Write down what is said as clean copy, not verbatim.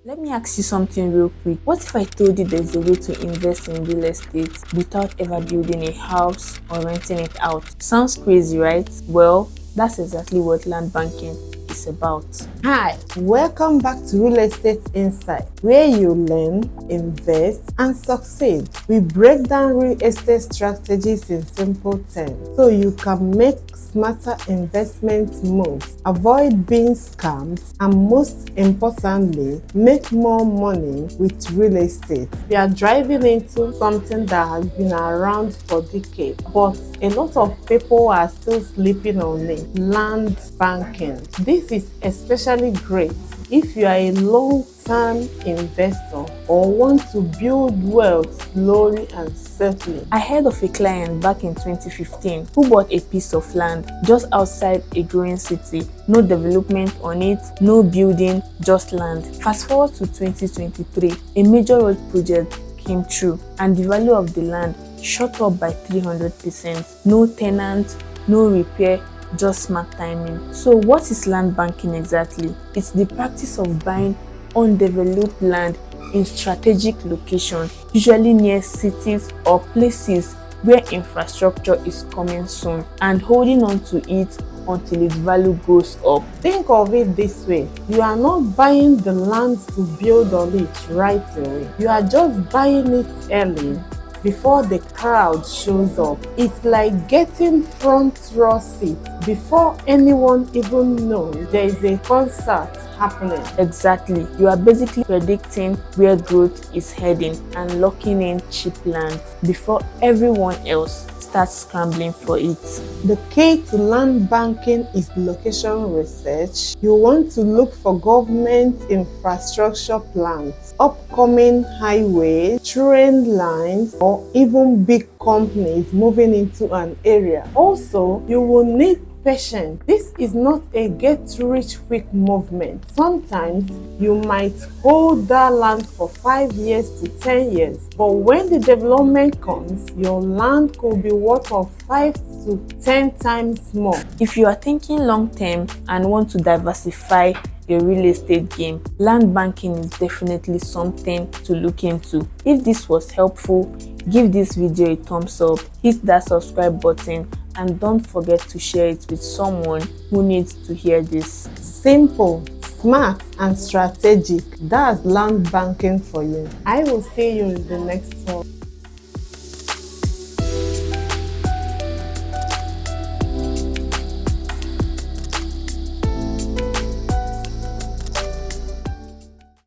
Let me ask you something real quick. What if I told you there's a way to invest in real estate without ever building a house or renting it out? Sounds crazy, right? Well, that's exactly what land banking is about. Hi, welcome back to Real Estate Insight, where you learn, invest, and succeed. We break down real estate strategies in simple terms so you can make smarter investment moves, avoid being scammed, and most importantly, make more money with real estate. We are driving into something that has been around for decades, but a lot of people are still sleeping on it: land banking. This is especially great if you are a long-term investor or want to build wealth slowly and safely. I heard of a client back in 2015 who bought a piece of land just outside a growing city. No development on it, no building, just land. Fast forward to 2023, a major road project came through and the value of the land shot up by 300%. No tenants, no repair, just smart timing. So what is land banking exactly? It's the practice of buying undeveloped land in strategic locations, usually near cities or places where infrastructure is coming soon, and holding on to it until its value goes up. Think of it this way: you are not buying the land to build on it right away. You are just buying it early before the crowd shows up. It's like getting front row seats before anyone even knows there is a concert happening. Exactly. You are basically predicting where growth is heading and locking in cheap land before everyone else starts scrambling for it. The key to land banking is location research. You want to look for government infrastructure plans, upcoming highways, train lines, or even big companies moving into an area. Also, you will need patience. This is not a get-rich-quick movement. Sometimes you might hold that land for 5 years to 10 years, but when the development comes, your land could be worth of 5 to 10 times more. If you are thinking long-term and want to diversify your real estate game, land banking is definitely something to look into. If this was helpful, give this video a thumbs up, hit that subscribe button, and don't forget to share it with someone who needs to hear this. Simple, smart, and strategic. That's land banking for you. I will see you in the next one.